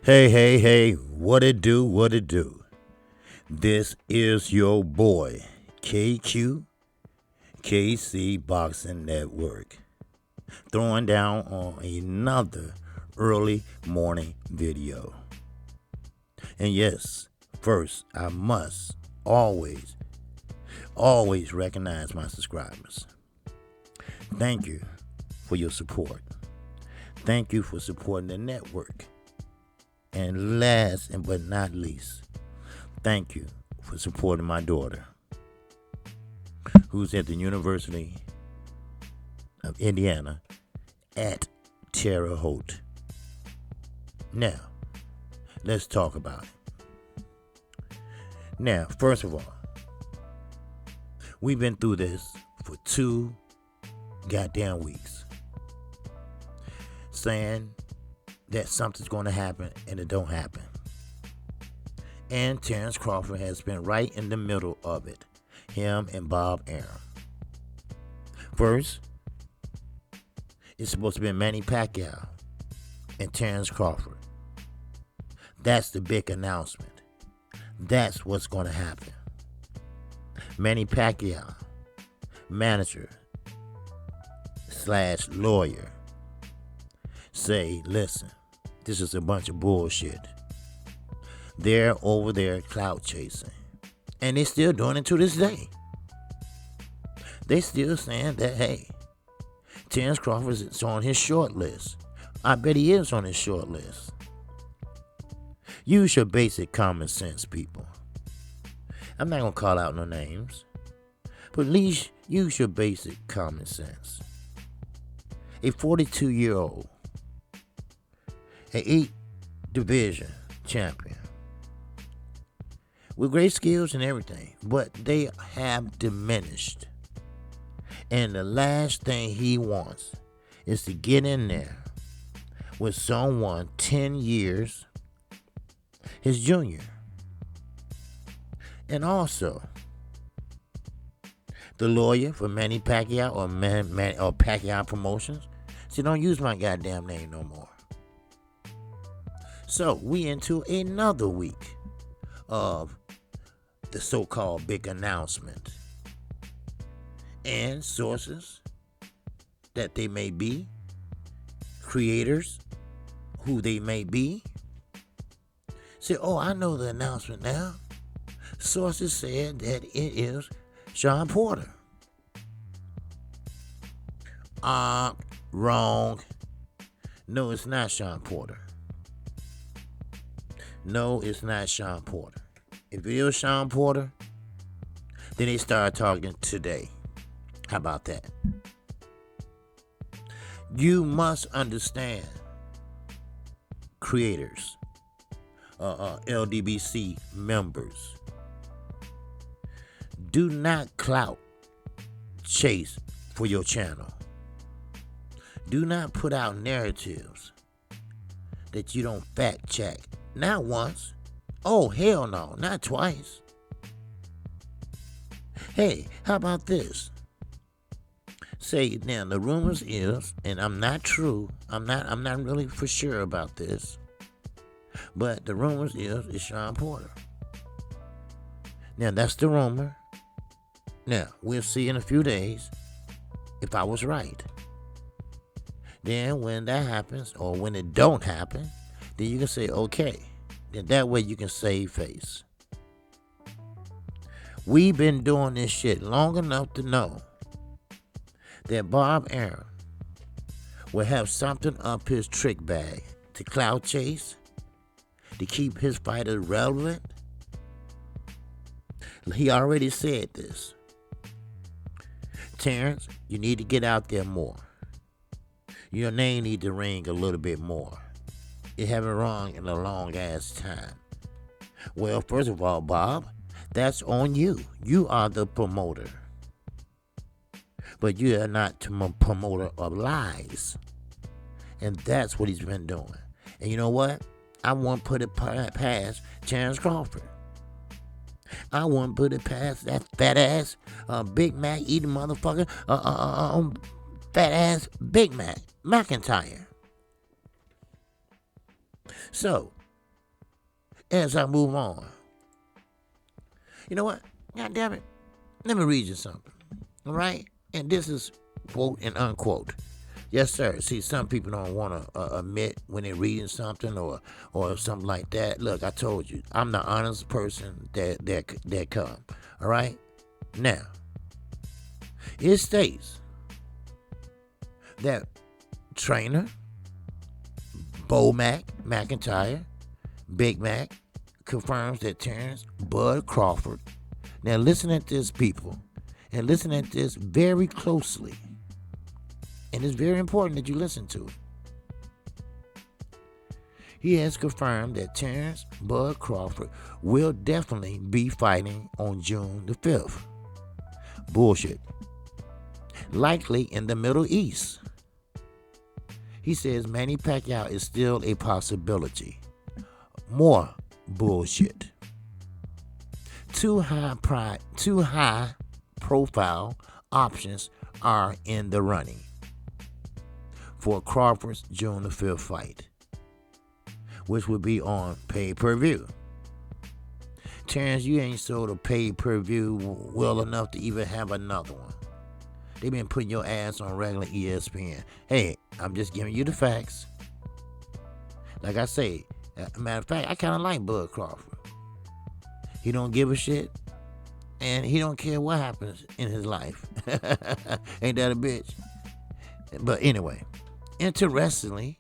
Hey, what it do, what it do? This is your boy, KQKC Boxing Network, throwing down on another early morning video. And yes, first, I must always recognize my subscribers. Thank you for your support. Thank you for supporting the network. And last but not least, thank you for supporting my daughter, who's at the University of Indiana at Terre Haute. Now, let's talk about it. Now, first of all, we've been through this for 2 goddamn weeks, saying that something's going to happen and it don't happen. And Terrence Crawford has been right in the middle of it, him and Bob Arum. First, it's supposed to be Manny Pacquiao and Terrence Crawford. That's the big announcement. That's what's going to happen. Manny Pacquiao, manager / lawyer, say, listen, this is a bunch of bullshit. They're over there clout chasing. And they're still doing it to this day. They still saying that, hey, Terrence Crawford is on his short list. I bet he is on his short list. Use your basic common sense, people. I'm not going to call out no names. But at least use your basic common sense. A 42-year-old, an 8-division champion, with great skills and everything, but they have diminished. And the last thing he wants is to get in there with someone 10 years his junior. And also, the lawyer for Manny Pacquiao or Pacquiao Promotions said, don't use my goddamn name no more. So we into another week of the so-called big announcement. And sources that they may be, creators who they may be, say, oh, I know the announcement now. Sources said that it is Sean Porter. Wrong. No, it's not Sean Porter. No, it's not Sean Porter. If it is Sean Porter, then they started talking today. How about that? You must understand, creators, LDBC members, do not clout chase for your channel. Do not put out narratives that you don't fact check. Not once. Oh, hell no, not twice. Hey, how about this? Say now the rumors is, and I'm not really for sure about this, but the rumors is it's Sean Porter. Now that's the rumor. Now we'll see in a few days if I was right. Then when that happens, or when it don't happen, then you can say, okay. Then that way you can save face. We've been doing this shit long enough to know that Bob Arum will have something up his trick bag to clout chase, to keep his fighter relevant. He already said this. Terrence, you need to get out there more. Your name need to ring a little bit more. You haven't rung in a long ass time. Well, first of all, Bob, that's on you. You are the promoter. But you are not the promoter of lies. And that's what he's been doing. And you know what? I won't put it past Terrence Crawford. I won't put it past that fat ass Big Mac eating motherfucker, fat ass Big Mac McIntyre. So, as I move on. You know what? God damn it. Let me read you something. All right? And this is quote and unquote. Yes, sir. See, some people don't want to admit when they're reading something or something like that. Look, I told you, I'm the honest person that come. All right? Now, it states that Trainer, Bo McIntyre, Big Mac, confirms that Terrence Bud Crawford. Now listen at this, people, and listen at this very closely. And it's very important that you listen to it. He has confirmed that Terrence Bud Crawford will definitely be fighting on June the 5th. Bullshit. Likely in the Middle East. He says Manny Pacquiao is still a possibility. More bullshit. Two high profile options are in the running for Crawford's June the 5th fight, which would be on pay-per-view. Terrence, you ain't sold a pay-per-view well enough to even have another one. They've been putting your ass on regular ESPN. Hey, I'm just giving you the facts. Like I say, matter of fact, I kind of like Bud Crawford. He don't give a shit, and he don't care what happens in his life. Ain't that a bitch? But anyway, interestingly,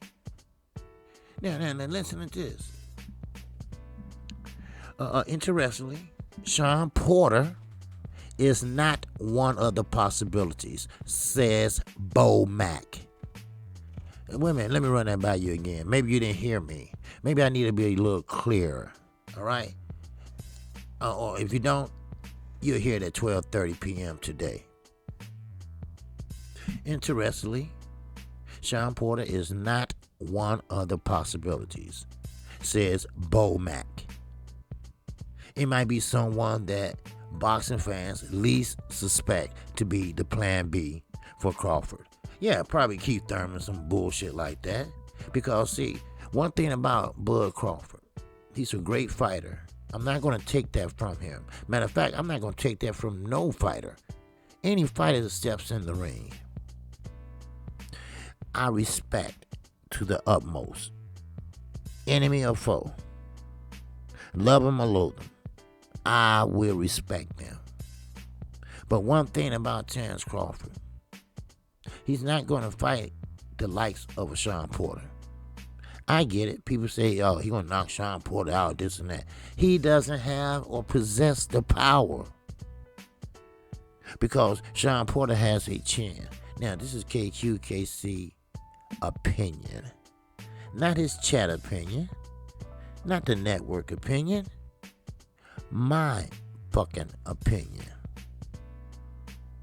now listen to this. Interestingly, Sean Porter is not one of the possibilities, says Bo Mac. Wait a minute, let me run that by you again. Maybe you didn't hear me. Maybe I need to be a little clearer. All right? Or if you don't, you'll hear it at 12:30 p.m. today. Interestingly, Sean Porter is not one of the possibilities, says Bo Mac. It might be someone that boxing fans least suspect to be the plan B for Crawford. Yeah, probably Keith Thurman, some bullshit like that. Because, see, one thing about Bud Crawford, he's a great fighter. I'm not going to take that from him. Matter of fact, I'm not going to take that from no fighter. Any fighter that steps in the ring, I respect to the utmost. Enemy or foe, love him or loathe him, I will respect them. But one thing about Terrence Crawford, he's not going to fight the likes of a Sean Porter. I get it. People say, oh, he's going to knock Sean Porter out, this and that. He doesn't have or possess the power. Because Sean Porter has a chin. Now, this is KQKC opinion. Not his chat opinion. Not the network opinion. My fucking opinion.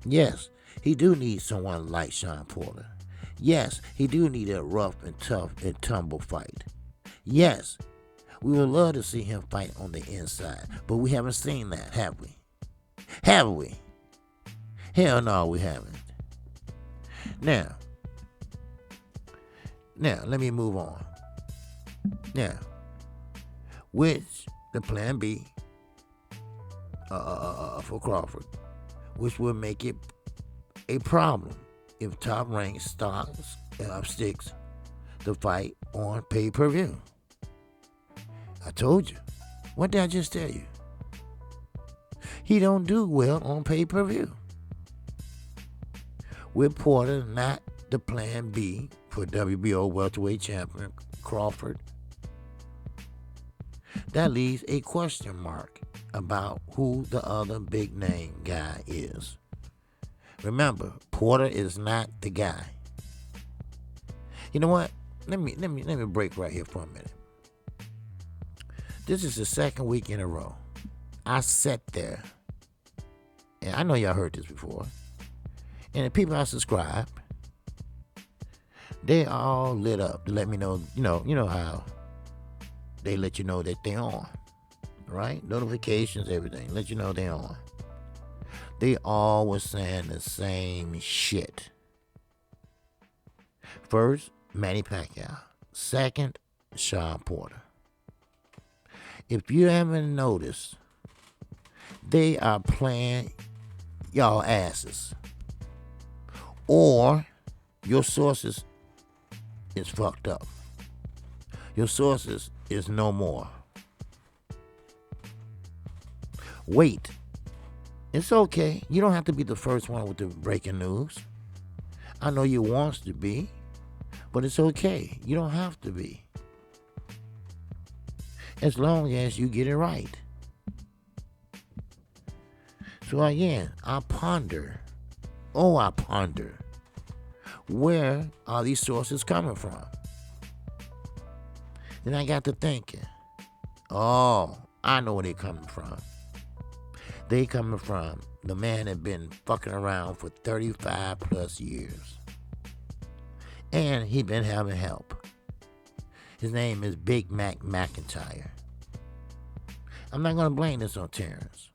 Yes, he do need someone like Sean Porter. Yes, he do need a rough and tough and tumble fight. Yes, we would love to see him fight on the inside, but we haven't seen that, have we? Have we? Hell no, we haven't. Now, let me move on. Now, which the plan B for Crawford, which will make it a problem if Top Rank sticks the fight on pay-per-view. I told you. What did I just tell you? He don't do well on pay-per-view. With Porter not the plan B for WBO welterweight champion Crawford, that leaves a question mark about who the other big name guy is. Remember, Porter is not the guy. You know what? Let me break right here for a minute. This is the second week in a row. I sat there, and I know y'all heard this before. And the people I subscribe, they all lit up to let me know. You know how they let you know that they're on, right? Notifications, everything. Let you know they're on. They all were saying the same shit. First, Manny Pacquiao. Second, Sean Porter. if you haven't noticed, they are playing y'all asses. Or your sources is fucked up. Your sources is no more. Wait. It's okay. You don't have to be the first one with the breaking news. I know you wants to be, but it's okay. You don't have to be. As long as you get it right. So again, I ponder. Where are these sources coming from? Then I got to thinking. Oh, I know where they're coming from. They coming from the man that been fucking around for 35 plus years. And he been having help. His name is Big Mac McIntyre. I'm not going to blame this on Terrence.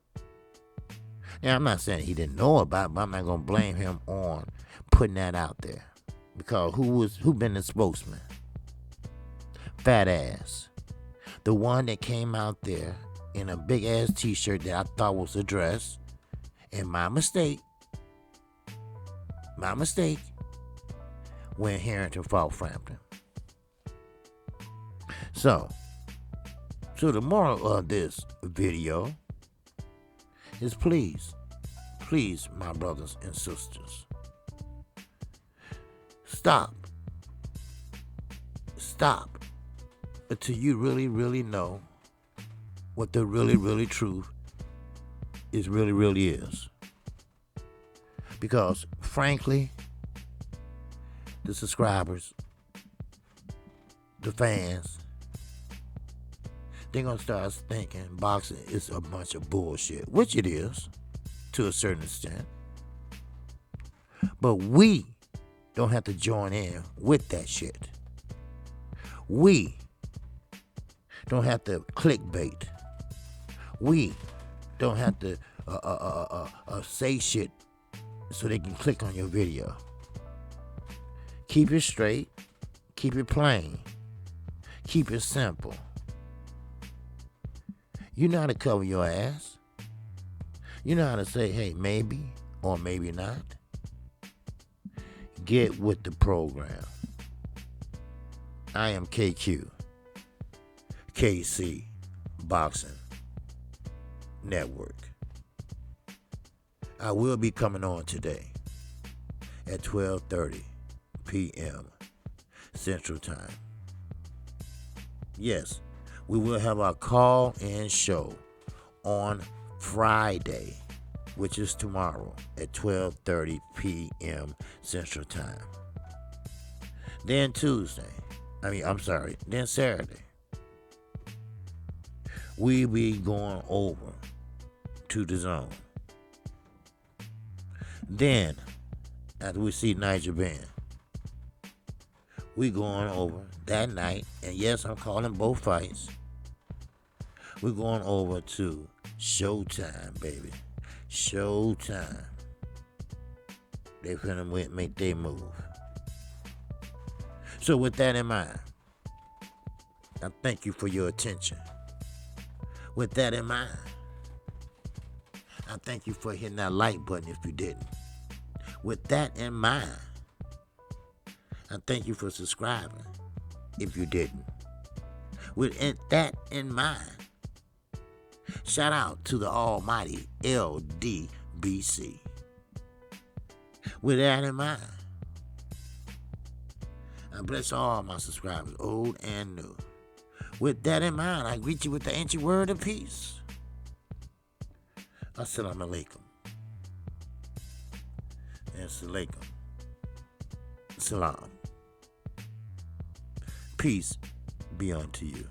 Now, I'm not saying he didn't know about it, but I'm not going to blame him on putting that out there. Because who been the spokesman? Fat ass. The one that came out there in a big ass t-shirt that I thought was a dress. And my mistake, went Harrington fought Frampton. So the moral of this video is please, my brothers and sisters, stop until you really know what the really truth is really is. Because frankly, the subscribers, the fans, they're gonna start thinking boxing is a bunch of bullshit, which it is to a certain extent. But we don't have to join in with that shit. We don't have to clickbait. We don't have to say shit so they can click on your video. Keep it straight. Keep it plain. Keep it simple. You know how to cover your ass. You know how to say, hey, maybe or maybe not. Get with the program. I am KQKC Boxing Network. I will be coming on today at 12:30 p.m. Central Time. Yes, we will have our call-in show on Friday, which is tomorrow at 12:30 p.m. Central Time. Then then Saturday, we be going over to the zone. Then, after we see Nigel Benn, we going over that night, and yes, I'm calling both fights. We're going over to Showtime, baby. Showtime. They finna make their move. So with that in mind, I thank you for your attention. With that in mind, I thank you for hitting that like button if you didn't. With that in mind, I thank you for subscribing if you didn't. With that in mind, shout out to the almighty LDBC. With that in mind, I bless all my subscribers, old and new. With that in mind, I greet you with the ancient word of peace. Assalamu alaikum. Assalamu alaikum. Salam. Peace be unto you.